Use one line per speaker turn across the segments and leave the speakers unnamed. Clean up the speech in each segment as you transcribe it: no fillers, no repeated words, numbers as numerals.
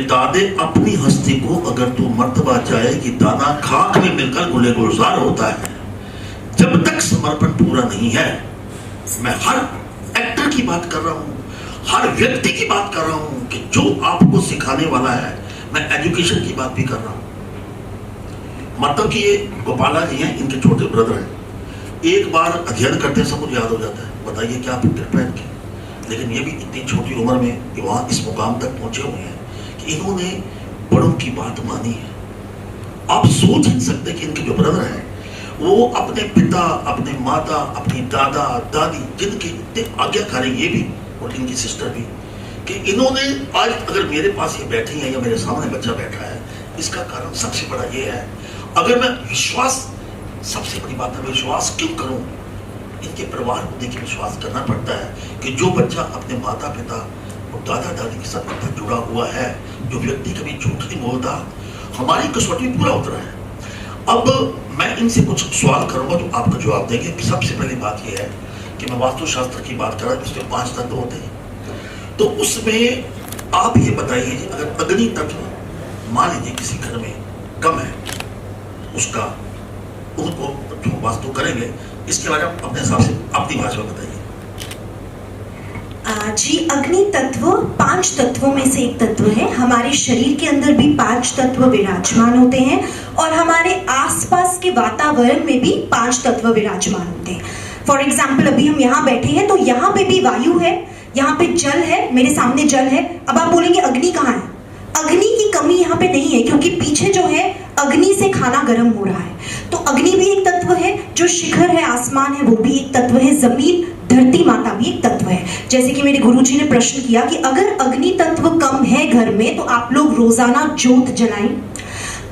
मिटा दे अपनी हस्ती को अगर तू मर्तबा चाहे कि दाना खाक में मिलकर गुले गुलजार होता है। जब तक समर्पण पूरा नहीं है, मैं हर एक्टर की बात कर रहा हूं, हर व्यक्ति की बात कर रहा हूं कि जो आपको सिखाने वाला है, मैं एजुकेशन की बात भी कर रहा हूं। मतलब कि ये गोपाला जी हैं, इनके छोटे ब्रदर हैं। एक बार अध्ययन करते हैं सब कुछ याद हो जाता है, बताइए क्या पहन के। लेकिन ये भी इतनी छोटी उम्र में वहां इस मुकाम तक पहुंचे हुए हैं कि इन्होंने बड़ों की बात मानी है। आप सोच नहीं सकते कि इनके जो ब्रदर हैं वो अपने पिता, अपने माता, अपनी दादा दादी, जिनके इतने आज्ञाकारी ये भी और इनकी सिस्टर भी, कि इन्होंने आज अगर मेरे पास ये बैठी है या मेरे सामने बच्चा बैठा है, इसका कारण सबसे बड़ा ये है। अगर मैं विश्वास, सबसे बड़ी बात है विश्वास क्यों करूं, इनके परिवार को देखिए विश्वास करना पड़ता है कि जो बच्चा अपने माता पिता और दादा दादी के साथ इतना जुड़ा हुआ है, जो व्यक्ति कभी झूठ नहीं बोलता, हमारी कसौटी पूरा उतरा है। अब मैं इनसे कुछ सवाल करूंगा तो आपको जवाब देंगे। सबसे पहली बात यह है कि मैं वास्तुशास्त्र की बात कर रहा हूं, इसमें 5 तत्व होते हैं। तो उसमें आप ये बताइए, अगर अग्नि तत्व मान लीजिए किसी घर में कम है, उसका उनको वास्तु करेंगे, इसके बारे में अपने हिसाब से अपनी भाषा में बताइए।
जी, अग्नि तत्व 5 तत्वों में से एक तत्व है। हमारे शरीर के अंदर भी 5 तत्व विराजमान होते हैं और हमारे आसपास के वातावरण में भी 5 तत्व विराजमान होते हैं। फॉर एग्जाम्पल, अभी हम यहाँ बैठे हैं तो यहाँ पे भी वायु है, यहाँ पे जल है, मेरे सामने जल है। अब आप बोलेंगे अग्नि कहाँ है? अग्नि की कमी यहाँ पे नहीं है, क्योंकि पीछे जो है अग्नि से खाना गर्म हो रहा है। तो अग्नि भी एक तत्व है, जो शिखर है, आसमान है, वो भी एक तत्व है, जमीन धरती माता भी एक तत्व है। जैसे कि मेरे गुरुजी ने प्रश्न किया कि अगर अग्नि तत्व कम है घर में तो आप लोग रोजाना जोत जलाएं,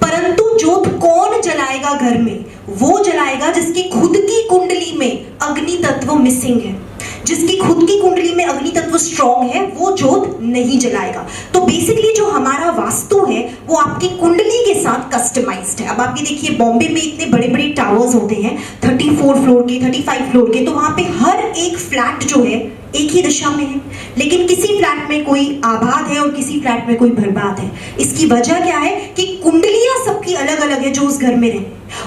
परंतु जोत कौन जलाएगा घर में? वो जलाएगा जिसकी खुद की कुंडली में अग्नि तत्व मिसिंग है। जिसकी खुद की कुंडली में अग्नि तत्व स्ट्रॉन्ग है वो जोत नहीं जलाएगा। तो बेसिकली जो हमारा वास्तु है वो आपकी कुंडली के साथ कस्टमाइज्ड है। अब आप ये देखिए, बॉम्बे में इतने बड़े बड़े टावर्स होते हैं 34 फ्लोर के, 35 फ्लोर के, तो वहां पे हर एक फ्लैट जो है एक ही दिशा में है, लेकिन किसी फ्लैट में कोई आबाद है और किसी फ्लैट में कोई बर्बाद है। इसकी वजह क्या है कि कुंडलियां सबकी अलग अलग है जो उस घर में रहे,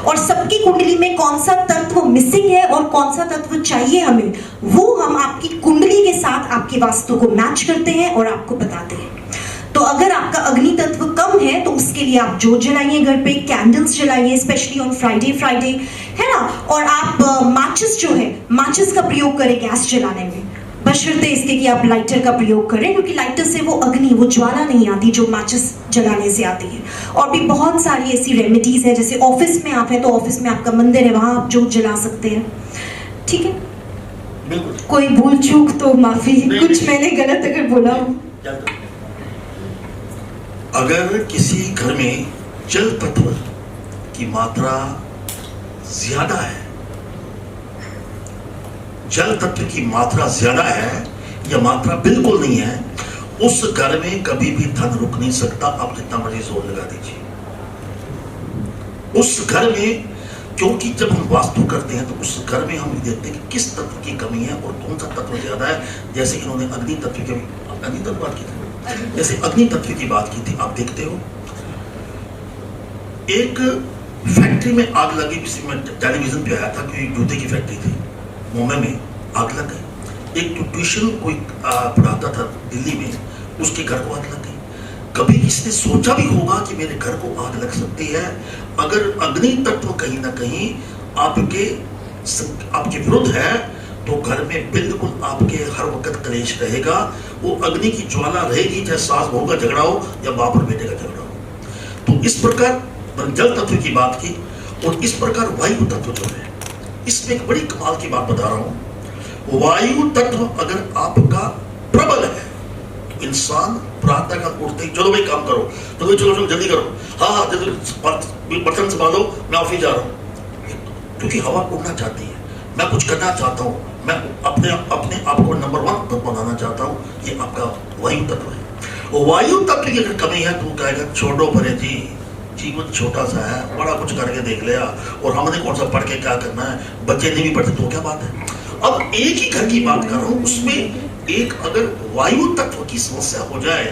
और सबकी कुंडली में कौन सा तत्व मिसिंग है और कौन सा तत्व चाहिए हमें, वो हम आपकी कुंडली के साथ आपकी वास्तु को मैच करते हैं और आपको बताते हैं। तो अगर आपका अग्नि तत्व कम है तो उसके लिए आप जोत जलाइए, घर पे कैंडल्स जलाइए, स्पेशली ऑन फ्राइडे है ना। और आप माचिस जो है, माचिस का प्रयोग करें गैस जलाने में, बशर्ते इसके कि आप लाइटर का प्रयोग करें, क्योंकि लाइटर से वो अग्नि, वो ज्वाला नहीं आती जो माचिस जलाने से आती है। और भी बहुत सारी ऐसी रेमेडीज है, जैसे ऑफिस में आप हैं तो ऑफिस में आपका मंदिर है, वहां आप जोत जला सकते हैं। ठीक है,
बिल्कुल।
कोई भूल चूक तो माफी, कुछ मैंने गलत अगर बोला हो।
अगर किसी घर में जल तत्व की मात्रा ज्यादा है, जल तत्व की मात्रा ज्यादा है या मात्रा बिल्कुल नहीं है, उस घर में कभी भी धन रुक नहीं सकता। आप जितना मर्जी जोर लगा दीजिए उस घर में, क्योंकि जब हम वास्तु करते हैं तो उस घर में हम देखते हैं कि किस तत्व की कमी है और कौन सा तत्व ज्यादा है। जैसे इन्होंने अग्नि तत्व की बात की थी, जैसे अग्नि तत्व की बात की थी, आप देखते हो एक फैक्ट्री में आग लगी, किसी में टेलीविजन पे आया था कि जूते की फैक्ट्री थी, मुंबई में आग लग गई। एक ट्यूशन कोई पढ़ाता था दिल्ली में, उसके घर को आग लग गई। कभी किसने सोचा भी होगा कि मेरे घर को आग लग सकती है? अगर अग्नि तत्व कहीं ना कहीं आपके विरुद्ध है तो घर में बिल्कुल आपके हर वक्त कलेश रहेगा। वो अग्नि की ज्वाला रहेगी, चाहे सास बहू का झगड़ा हो या बाप और बेटे का झगड़ा हो। तो इस प्रकार जल तत्व की बात की, और इस प्रकार वायु तत्व जो है, इसमें एक बड़ी कमाल की बात बता रहा हूं। वायु तत्व अगर आपका प्रबल है तो इंसान प्रातः का उठते ही चलो भाई काम करो, तो चलो चलो जल्दी करो, हाँ जल्दी बर्तन संभालो, मैं ऑफिस जा रहा हूँ, क्योंकि हवा उड़ना चाहती है, मैं कुछ करना चाहता हूँ, मैं अपने आप को नंबर 1 बनाना चाहता हूँ। ये आपका वायु तत्व है। वायु तत्व की अगर कमी है तो कहेगा छोड़ो भरे जी, जीवन छोटा सा है, बड़ा कुछ करके देख लिया, और हमने कौन सा पढ़ के क्या करना है, बच्चे नहीं भी पढ़ते तो क्या बात है। अब एक ही घर की बात कर रहा हूं, उसमें एक अगर वायु तत्व की समस्या हो जाए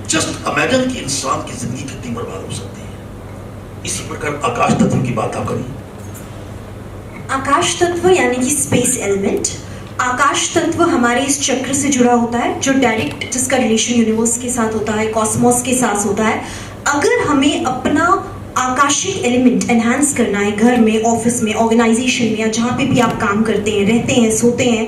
जस्ट इमेजिन कि इंसान की जिंदगी कितनी बर्बाद हो सकती है। इसी प्रकार आकाश तत्व की बात आप करिए।
आकाश तत्व यानी कि स्पेस एलिमेंट, आकाश तत्व हमारे इस चक्र से जुड़ा होता है, जो डायरेक्ट जिसका रिलेशन यूनिवर्स के साथ होता है, कॉस्मोस के साथ होता है। अगर हमें अपना आकाशिक एलिमेंट एनहांस करना है घर में, ऑफिस में, ऑर्गेनाइजेशन में, या जहाँ पे भी आप काम करते हैं, रहते हैं, सोते हैं,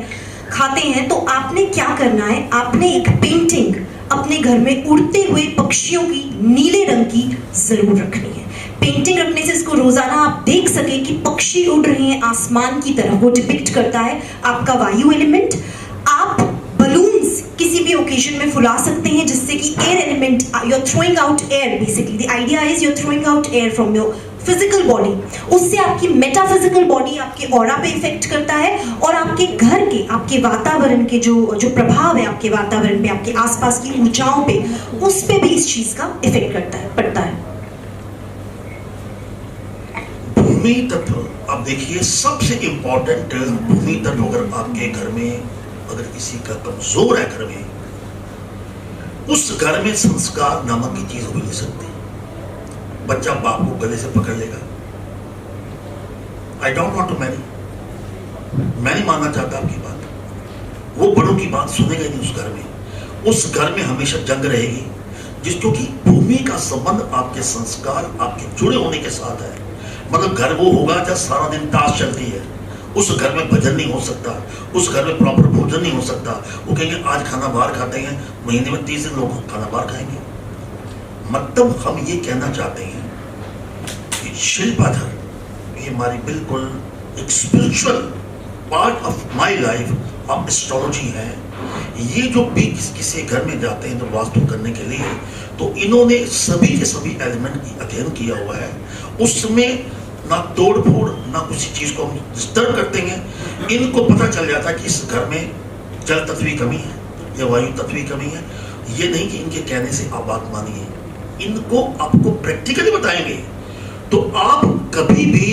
खाते हैं, तो आपने क्या करना है, आपने एक पेंटिंग अपने घर में उड़ते हुए पक्षियों की नीले रंग की जरूर रखनी है। पेंटिंग रखने से इसको रोजाना आप देख सके कि पक्षी उड़ रहे हैं आसमान की तरफ, वो डिपिक्ट करता है आपका वायु एलिमेंट। आप बलून्स किसी भी ओकेजन में फुला सकते हैं, जिससे कि air element, you are throwing out air, basically the idea is you are throwing out air from your physical body. उससे आपकी मेटाफिजिकल बॉडी आपके ऑरा पे इफेक्ट करता है, और आपके घर के, आपके वातावरण के जो प्रभाव है आपके वातावरण पे, आपके आसपास की ऊंचाइयों पे, उस पे भी इस चीज का इफेक्ट पड़ता है।
भूमि तत्व आप देखिए, सबसे इंपॉर्टेंट भूमि तत्व अगर आपके घर में, अगर किसी का कमजोर है घर में, उस घर में संस्कार नामक की चीज हो नहीं सकती। बच्चा बाप को गले से पकड़ लेगा, I don't want to marry, मैं नहीं मानना चाहता आपकी बात, वो बड़ों की बात सुनेगा नहीं उस घर में। उस घर में हमेशा जंग रहेगी, जिसको कि भूमि का संबंध आपके संस्कार, आपके जुड़े होने के साथ है। मतलब घर वो होगा जहाँ सारा दिन ताश चलती है, उस घर में भजन नहीं हो सकता, उस घर में प्रॉपर भोजन नहीं हो सकता। वो कहेंगे आज खाना बाहर खाते हैं, महीने में 30 दिन लोग खाना बाहर खाएंगे। मतलब हम ये कहना चाहते हैं कि शिल्पाधर, ये हमारी बिल्कुल एक spiritual part of my life of astrology है। ये जो भी किसी घर में जाते हैं तो वास्तु करने के लिए, तो इन्होंने सभी के सभी एलिमेंट की अध्ययन किया हुआ है। उसमें ना तोड़ फोड़, ना किसी चीज को हम डिस्टर्ब करते हैं। इनको पता चल जाता है कि इस घर में जल तत्व की कमी है या वायु तत्व की कमी है। ये नहीं कि इनके कहने से आप बात मानिए, इनको आपको प्रैक्टिकली बताएंगे। तो आप कभी भी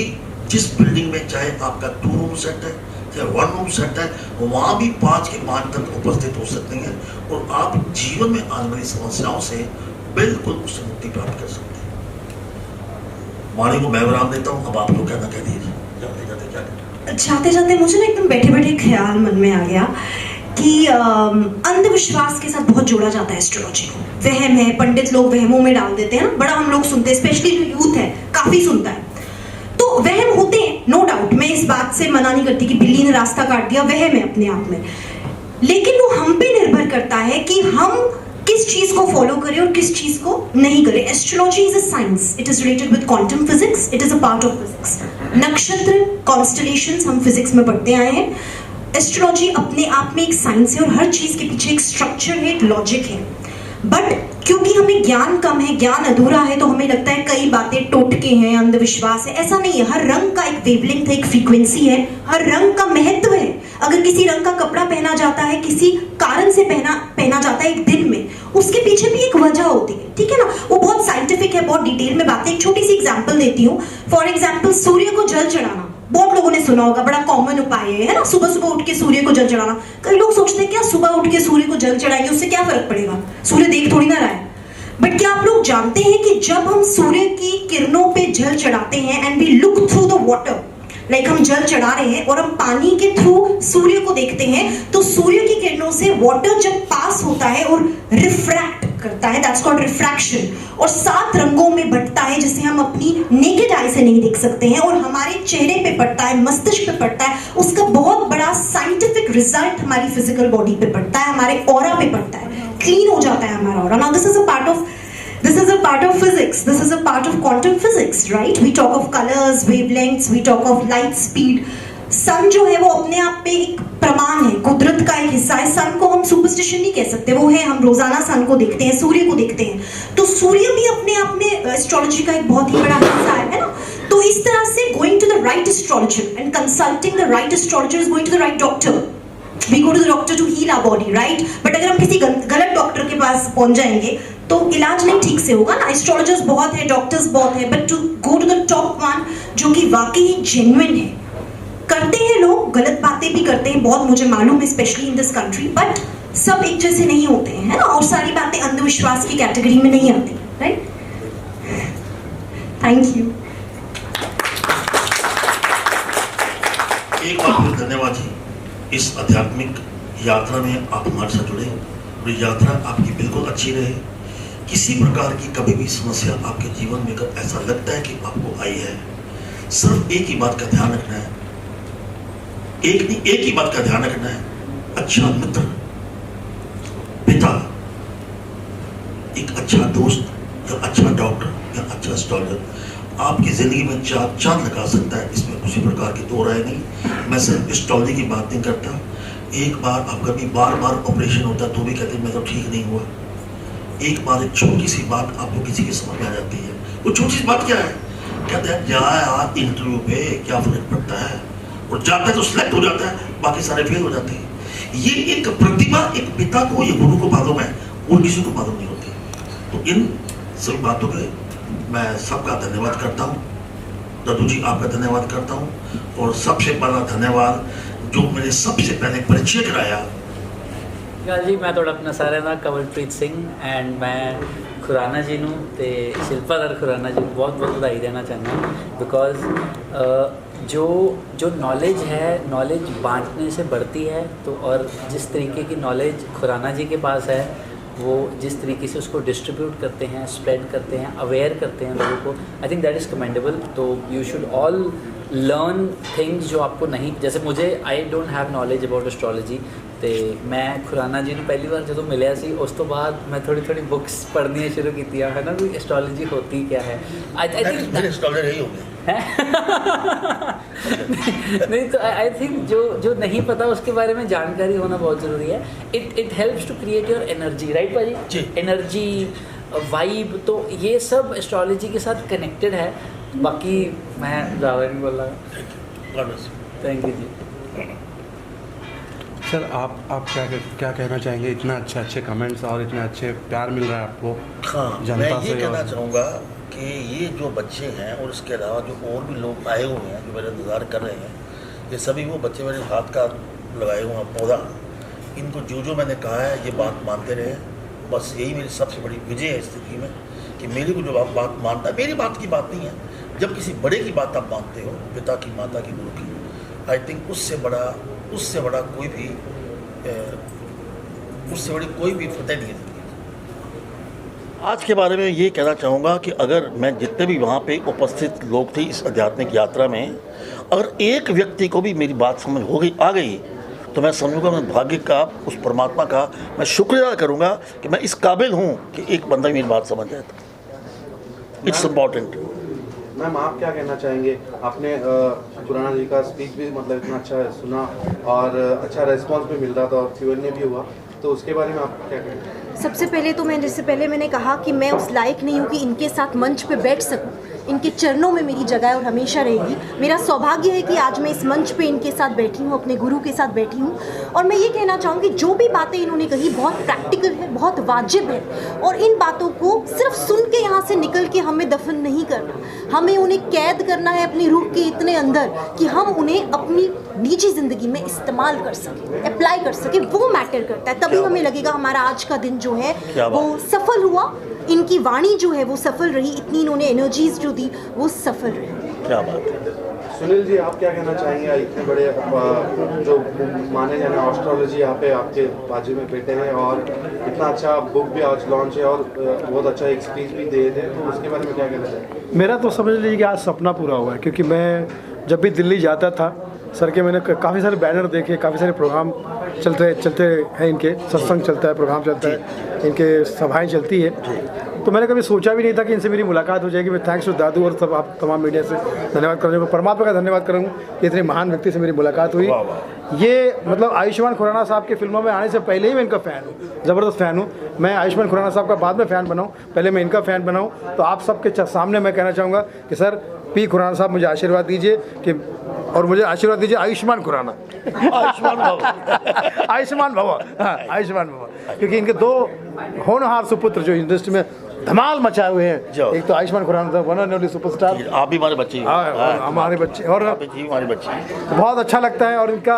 जिस बिल्डिंग में, चाहे आपका 2 रूम सेट है चाहे 1 रूम सेट है, वहां भी 5 के 5 तक उपस्थित हो सकते हैं, और आप जीवन में आने वाली समस्याओं से बिल्कुल उससे मुक्ति प्राप्त कर सकते हैं। वाणी को मैं विराम देता हूँ, अब आप लोग कहना कह दीजिए। जाते जाते क्या कहना?
जाते जाते मुझे ना एकदम बैठे बैठे ख्याल मन में आ गया कि अंधविश्वास के साथ बहुत जोड़ा जाता है एस्ट्रोलॉजी को। वहम है, पंडित लोग वहमों में डाल देते हैं, बड़ा हम लोग सुनते हैं, स्पेशली जो यूथ है काफी सुनता है। तो वहम होते हैं, नो डाउट, मैं इस बात से मना नहीं करती कि बिल्ली ने रास्ता काट दिया, वहम है अपने आप में, लेकिन वो हम पे निर्भर करता है कि हम किस चीज को फॉलो करें और किस चीज को नहीं करें। Astrology is a science, it is related with quantum physics, it is a part of physics. नक्षत्र, कॉन्स्टलेशंस हम फिजिक्स में पढ़ते आए हैं। एस्ट्रोलॉजी अपने आप में एक साइंस है, और हर चीज के पीछे एक स्ट्रक्चर है, एक लॉजिक है। बट क्योंकि हमें ज्ञान कम है, ज्ञान अधूरा है, तो हमें लगता है कई बातें टोटके हैं, अंधविश्वास है। ऐसा नहीं है, हर रंग का एक वेवलेंथ है, एक फ्रीक्वेंसी है, हर रंग का महत्व है। अगर किसी रंग का कपड़ा पहना जाता है, किसी कारण से पहना जाता है एक दिन में, उसके पीछे भी एक वजह होती है, ठीक है ना। वो बहुत साइंटिफिक है, बहुत डिटेल में बातें। एक छोटी सी एग्जांपल देती हूँ। फॉर एग्जांपल, सूर्य को जल चढ़ाना बहुत लोगों ने सुना होगा, बड़ा कॉमन उपाय है ना, सुबह सुबह उठ के सूर्य को जल चढ़ाना। कई लोग सोचते हैं क्या सुबह उठ के सूर्य को जल चढ़ाएंगे उससे क्या फर्क पड़ेगा, सूर्य देख थोड़ी ना रहा है। बट क्या आप लोग जानते हैं कि जब हम सूर्य की किरणों पे जल चढ़ाते हैं, and we look through the water, like हम जल चढ़ा रहे हैं और हम पानी के थ्रू सूर्य को देखते हैं, तो सूर्य की किरणों से वाटर जब पास होता है और रिफ्रैक्ट करता है, दैट्स कॉल्ड रिफ्रैक्शन, और 7 रंगों में बंटता है, जिसे हम अपनी नेकेड आई से नहीं देख सकते हैं, और हमारे चेहरे पे पड़ता है, मस्तिष्क पे पड़ता है। उसका बहुत बड़ा साइंटिफिक रिजल्ट हमारी फिजिकल बॉडी पे पड़ता है, हमारे ऑरा पे पड़ता है, क्लीन हो जाता है हमारा aura. Now this is a part of physics, this is a part of quantum physics, right? We talk of colors, wavelengths, we talk of light speed. सन जो है वो अपने आप पे एक प्रमाण है, कुदरत का एक हिस्सा है। सन को हम सुपरस्टिशन नहीं कह सकते, वो है, हम रोजाना सन को देखते हैं, सूर्य को देखते हैं, तो सूर्य भी अपने आप में एस्ट्रोलॉजी का एक बहुत ही बड़ा हिस्सा है ना। तो इस तरह से going to the right astrologer and consulting the right astrologer is going to the right doctor. We go to the doctor to heal our body, right? But अगर हम किसी गलत डॉक्टर के पास पहुंच जाएंगे तो इलाज नहीं ठीक से होगा ना। एस्ट्रोलॉजर्स बहुत है, डॉक्टर्स बहुत है, but to go to the top one जो कि वाकई जेन्युइन है। करते हैं लोग, गलत बातें भी करते हैं बहुत, मुझे मालूम है, specially in this country, but सब एक जैसे नहीं होते हैं, है ना, और सारी बातें अंधविश्वास की कैटेगरी में नहीं आती, राइट? Thank you.
एक बार फिर धन्यवाद जी, इस आध्यात्मिक यात्रा में आप हमारे साथ जुड़े और ये यात्रा आपकी बिल्कुल अच्छी रहे। किसी प्रकार की कभी भी समस्या आपके जीवन में अगर ऐसा लगता है कि आपको आई है, सिर्फ एक ही बात का ध्यान रखना है, एक ही बात का ध्यान रखना है, अच्छा मित्र, पिता, एक अच्छा दोस्त या अच्छा डॉक्टर या अच्छा एस्ट्रोलॉजर आपकी जिंदगी में चांद लगा सकता है, इसमें किसी प्रकार की दो राय नहीं। मैं सिर्फ एस्ट्रोलॉजी की बात नहीं करता। एक बार आपका भी बार ऑपरेशन होता है तो भी कहते हैं मैं तो ठीक नहीं हुआ। एक बार एक छोटी सी बात आपको किसी की समझ में आ जाती है, वो छोटी सी बात क्या है, कहते हैं जा यार इंटरव्यू पे, क्या फर्क पड़ता है, और जाता है तो सिलेक्ट हो जाता है, बाकी सारे फेल हो जाते हैं। ये एक प्रतिभा एक पिता को या गुरु को मालूम है और किसी को मालूम नहीं होती। तो इन सभी बातों के मैं सबका धन्यवाद करता हूँ। दादू जी आपका धन्यवाद करता हूँ, और सबसे बड़ा धन्यवाद जो मैंने सबसे पहले परिचय कराया।
जी मैं थोड़ा अपना सारा ना कमलप्रीत सिंह एंड मैं खुराना जी नूं ते शिल्पाधर खुराना जी बहुत बहुत बधाई देना चाहता बिकॉज जो नॉलेज है, नॉलेज बांटने से बढ़ती है। तो और जिस तरीके की नॉलेज खुराना जी के पास है, वो जिस तरीके से उसको डिस्ट्रीब्यूट करते हैं, स्प्रेड करते हैं, अवेयर करते हैं लोगों को, I think that is commendable. तो you should all learn things जो आपको नहीं, जैसे मुझे I don't have knowledge about astrology, तो मैं खुराना जी ने पहली बार जो मिलिया सी उस तो बाद मैं थोड़ी बुक्स पढ़नी शुरू की है ना, कोई एस्ट्रोलॉजी होती क्या है। आई थिंक
एस्ट्रोलॉजर ही हो गए
नहीं तो आई थिंक जो नहीं पता उसके बारे में जानकारी होना बहुत ज़रूरी है। It helps to create your energy, right भाजी? एनर्जी, वाइब, तो ये सब एस्ट्रोलॉजी के साथ कनेक्टेड है। बाकी मैं ज़्यादा नहीं बोल रहा। Thank you ji.
सर आप क्या कहना चाहेंगे? इतना अच्छे कमेंट्स और इतने अच्छे प्यार मिल रहा है आपको
हाँ, मैं ये कहना चाहूँगा कि ये जो बच्चे हैं और इसके अलावा जो और भी लोग आए हुए हैं जो मेरा इंतज़ार कर रहे हैं, ये सभी वो बच्चे मेरे हाथ का लगाए हुए हैं पौधा, इनको जो मैंने कहा है ये बात मानते रहे। बस यही मेरी सबसे बड़ी विजय है इस स्थिति में कि मेरे को जो आप बात मानता है, मेरी बात की बात नहीं है, जब किसी बड़े की बात आप मानते हो, पिता की, माता की, गुरु की, आई थिंक उससे बड़ा कोई भी उससे बड़ी कोई भी फतेह नहीं है। आज के बारे में ये कहना चाहूँगा कि अगर मैं जितने भी वहाँ पे उपस्थित लोग थे इस आध्यात्मिक यात्रा में, अगर एक व्यक्ति को भी मेरी बात समझ आ गई तो मैं समझूंगा मैं भाग्य का, उस परमात्मा का मैं शुक्रिया करूँगा कि मैं इस काबिल हूँ कि एक बंदा मेरी बात समझ जाए। It's important.
मैम आप क्या कहना चाहेंगे? आपने खुराना जी का स्पीच भी मतलब इतना अच्छा सुना और अच्छा रेस्पॉन्स भी मिल रहा था और Q&A भी हुआ, तो उसके बारे में आप क्या कहेंगे?
सबसे पहले तो मैंने कहा कि मैं उस लायक नहीं हूँ कि इनके साथ मंच पे बैठ सकूँ। इनके चरणों में मेरी जगह है और हमेशा रहेगी। मेरा सौभाग्य है कि आज मैं इस मंच पे इनके साथ बैठी हूँ, अपने गुरु के साथ बैठी हूँ। और मैं ये कहना चाहूँगी जो भी बातें इन्होंने कही बहुत प्रैक्टिकल है, बहुत वाजिब है, और इन बातों को सिर्फ सुन के यहाँ से निकल के हमें दफन नहीं करना, हमें उन्हें कैद करना है अपनी रूह के इतने अंदर कि हम उन्हें अपनी निजी ज़िंदगी में इस्तेमाल कर सकें, अप्लाई कर सकें। वो मैटर करता है, तभी हमें लगेगा हमारा आज का दिन जो है वो सफल हुआ। इनकी वाणी जो है वो सफल रही, इतनी इन्होंने एनर्जीज जो दी वो सफल रही।
क्या बात है।
सुनील जी आप क्या कहना चाहेंगे? इतने बड़े जो माने जाने एस्ट्रोलॉजी यहाँ पे आपके बाजू में बैठे हैं और इतना अच्छा बुक भी आज लॉन्च है और बहुत अच्छा एक स्पीच भी दे थे, तो उसके बारे में क्या कहना चाहेंगे?
मेरा तो समझ लीजिए कि आज सपना पूरा हुआ है, क्योंकि मैं जब भी दिल्ली जाता था सर के मैंने काफ़ी सारे बैनर देखे, काफ़ी सारे प्रोग्राम चलते हैं इनके, सत्संग चलता है, प्रोग्राम चलता है, इनके सभाएं चलती है। तो मैंने कभी सोचा भी नहीं था कि इनसे मेरी मुलाकात हो जाएगी। मैं थैंक्स टू दादू और सब आप तमाम मीडिया से धन्यवाद करूँगा, परमात्मा का धन्यवाद करूँगा कि इतने महान व्यक्ति से मेरी मुलाकात हुई। ये मतलब आयुष्मान खुराना साहब की फिल्मों में आने से पहले ही मैं इनका फ़ैन हूँ, ज़बरदस्त फ़ैन हूँ। मैं आयुष्मान खुराना साहब का बाद में फ़ैन बनाऊँ, पहले मैं इनका फ़ैन बनाऊँ। तो आप सबके सामने मैं कहना चाहूँगा कि सर पी खुराना साहब मुझे आशीर्वाद दीजिए कि, और मुझे आशीर्वाद दीजिए आयुष्मान खुराना
आयुष्मान भव
आयुष्मान भव, हाँ आयुष्मान भव, क्योंकि इनके दो होनहार सुपुत्र जो इंडस्ट्री में धमाल मचाए हुए हैं, एक तो आयुष्मान खुराना साहब वन एंड ओनली सुपरस्टार,
आप भी हमारे बच्चे,
हमारे बच्चे, और
हमारे बच्चे।
बहुत अच्छा लगता है। और इनका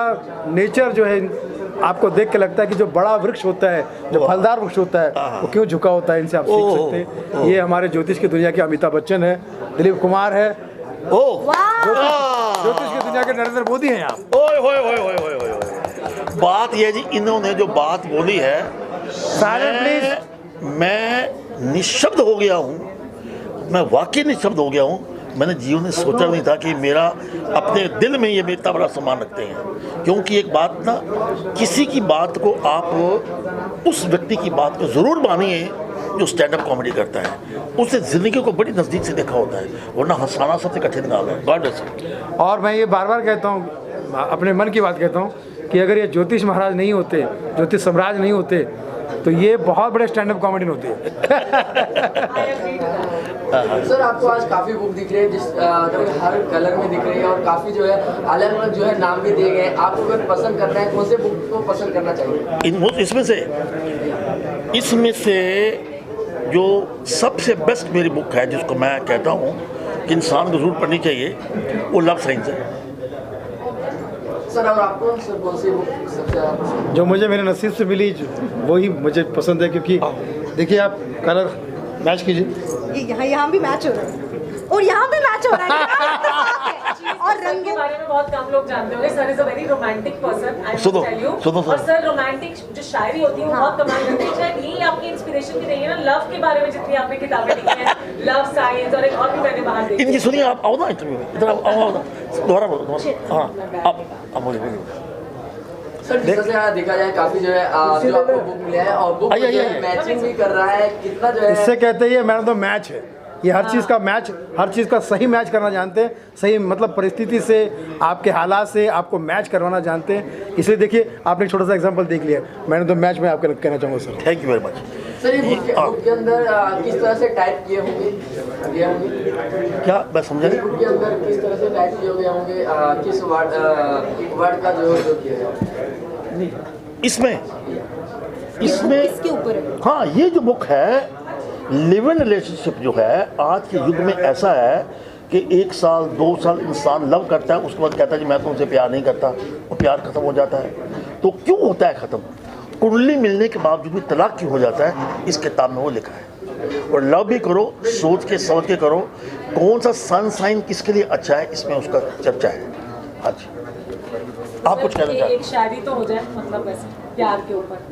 नेचर जो है आपको देख के लगता है कि जो बड़ा वृक्ष होता है, जो फलदार वृक्ष होता है, वो क्यों झुका होता है, इनसे आप सीख सकते हैं। ये हमारे ज्योतिष की दुनिया के अमिताभ बच्चन है, दिलीप कुमार है, ज्योतिष की दुनिया के नरेंद्र मोदी हैं आप।
ओए होए होए होए होए होए होए। बात ये जी, इन्होंने जो बात बोली है,
साइलेंट प्लीज।
मैं निशब्द हो गया हूँ, मैं वाकई निशब्द हो गया हूँ। मैंने जीवन में सोचा नहीं था कि मेरा अपने दिल में ये इतना बड़ा सम्मान रखते हैं, क्योंकि एक बात ना, किसी की बात को आप उस व्यक्ति की बात को ज़रूर मानिए जो स्टैंड अप कॉमेडी करता है, उससे ज़िंदगी को बड़ी नज़दीक से देखा होता है, वरना हंसाना सबसे कठिन काम है। God bless you.
और मैं ये बार बार कहता हूँ, अपने मन की बात कहता हूँ कि अगर ये ज्योतिष महाराज नहीं होते, ज्योतिष सम्राट नहीं होते, तो ये बहुत बड़े स्टैंड अप कॉमेडियन होते
सर आपको आज काफ़ी बुक दिख रही है, जिस हर कलर में दिख रही है और काफ़ी जो है अलग अलग जो है नाम भी दिए गए हैं। आपको अगर पसंद करना है, कौन से बुक को पसंद करना चाहिए?
इसमें से जो सबसे बेस्ट मेरी बुक है, जिसको मैं कहता हूँ कि इंसान को जरूर पढ़नी चाहिए, वो लव साइंस है।
सर और आपको सर कौन सी बुक सबसे ज़्यादा पसंद?
जो मुझे मेरे नसीब से मिली, वही मुझे पसंद है, क्योंकि देखिए आप कलर मैच कीजिए,
यहाँ भी मैच हो रहा है और यहाँ भी मैच हो रहा है और
सर के बारे में बहुत कम लोग जानते होंगे। Sir is a very romantic person, I
सुनो,
टेल यू।
सुनो,
और सर रोमांटिक जो शायरी होती है वो बहुत कमाल करते हैं। शायद यही आपकी इंस्पिरेशन भी रही है ना, लव के बारे में जितनी आपने किताबें लिखी हैं, लव साइंस और एक और भी मैंने बाहर देखी।
इनकी सुनिए, आप आओ ना इंटरव्यू में, इधर आओ ना, दोबारा बोलो। हाँ, आप बोलिए।
सर जिस तरह से देखा जाए काफ़ी जो है जो आपको बुक मिला है और बुक मैचिंग भी कर रहा है, कितना जो है
इससे कहते हैं मैन ऑफ द मैच है। ये हर चीज़ का मैच, हर चीज़ का सही मैच करना जानते हैं, सही मतलब परिस्थिति से, आपके हालात से आपको मैच करवाना जानते हैं। इसलिए देखिए, आपने एक छोटा सा एग्जांपल देख लिया, मैंने तो मैच में आपको कहना चाहूँगा sir.
Thank you very much.
Sir ये बुक के अंदर किस तरह से टाइप किए होंगे?
क्या मैं समझा नहीं?
बुक के अंदर किस तरह से टाइप किए गए होंगे, किस वर्ड का जो किया गया?
इसमें
किसके ऊपर है?
हाँ, ये जो बुक है, लिव इन रिलेशनशिप जो है, आज के युग में ऐसा है कि 1 साल 2 साल इंसान लव करता है, उसके बाद कहता है जी मैं तुमसे प्यार नहीं करता, वो प्यार खत्म हो जाता है। तो क्यों होता है खत्म? कुंडली मिलने के बावजूद भी तलाक क्यों हो जाता है? इस किताब में वो लिखा है। और लव भी करो, सोच के समझ के करो, कौन सा सन साइन किसके लिए अच्छा है, इसमें उसका चर्चा है। आज आप कुछ कहना चाहते हैं?
एक शायरी तो हो जाए, मतलब वैसे प्यार के ऊपर।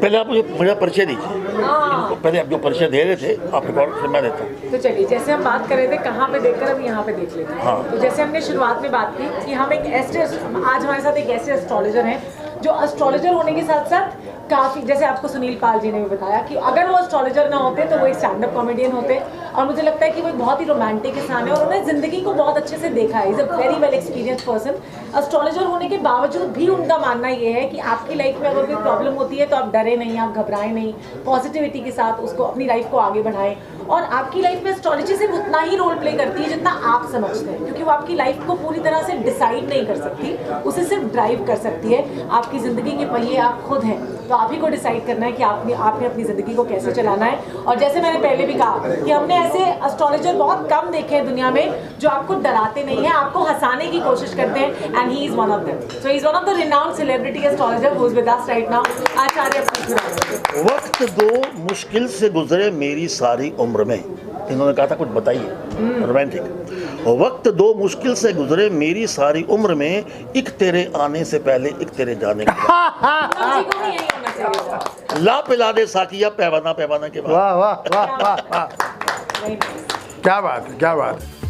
पहले आप मुझे मेरा परिचय दीजिए। पहले आप जो परिचय दे रहे थे, आप रिकॉर्ड फिर मैं देता हूँ।
तो चलिए, जैसे हम बात कर रहे थे कहाँ पे देखकर, अब यहाँ पे देख लेते हैं।
हाँ।
तो जैसे हमने शुरुआत में बात की कि हम एक ऐसे, आज हमारे साथ एक ऐसे एस्ट्रोलॉजर हैं जो एस्ट्रोलॉजर होने के साथ साथ काफ़ी, जैसे आपको सुनील पाल जी ने भी बताया कि अगर वो एस्ट्रोलॉजर ना होते तो वो एक स्टैंड अप कॉमेडियन होते। और मुझे लगता है कि वो एक बहुत ही रोमांटिक इंसान है और उन्होंने ज़िंदगी को बहुत अच्छे से देखा है। Is a very well experience person. Astrologer होने के बावजूद भी उनका मानना ये है कि आपकी लाइफ में अगर कोई प्रॉब्लम होती है तो आप डरे नहीं, आप घबराएं नहीं, पॉजिटिविटी के साथ उसको, अपनी लाइफ को आगे बढ़ाएं। और आपकी लाइफ में एस्ट्रोलॉजी सिर्फ उतना ही रोल प्ले करती है जितना आप समझते हैं, क्योंकि वो आपकी लाइफ को पूरी तरह से डिसाइड नहीं कर सकती, उसे सिर्फ ड्राइव कर सकती है। आपकी ज़िंदगी के पहिए आप खुद हैं, तो आप ही को डिसाइड करना है कि आपने अपनी ज़िंदगी को कैसे चलाना है। और जैसे मैंने पहले भी कहा कि हमने ऐसे एस्ट्रोलॉजर बहुत कम देखे हैं दुनिया में जो आपको डराते नहीं हैं, आपको हंसाने की कोशिश करते हैं, and he is one of them. So he is one of the renowned celebrity astrologer who is with us right now, Acharya Khurana.
वक्त दो मुश्किल से गुजरे मेरी सारी उम्र में, इन्होंने कहा था कुछ बताइए, रोमांटिक। वक्त दो मुश्किल से गुजरे मेरी सारी उम्र में, एक तेरे आने से पहले एक तेरे जाने के बाद। ला पिला दे साकिया पैवाना पैवाना के बाद।
वाह वाह वाह वाह वाह, क्या बात है, क्या बात है।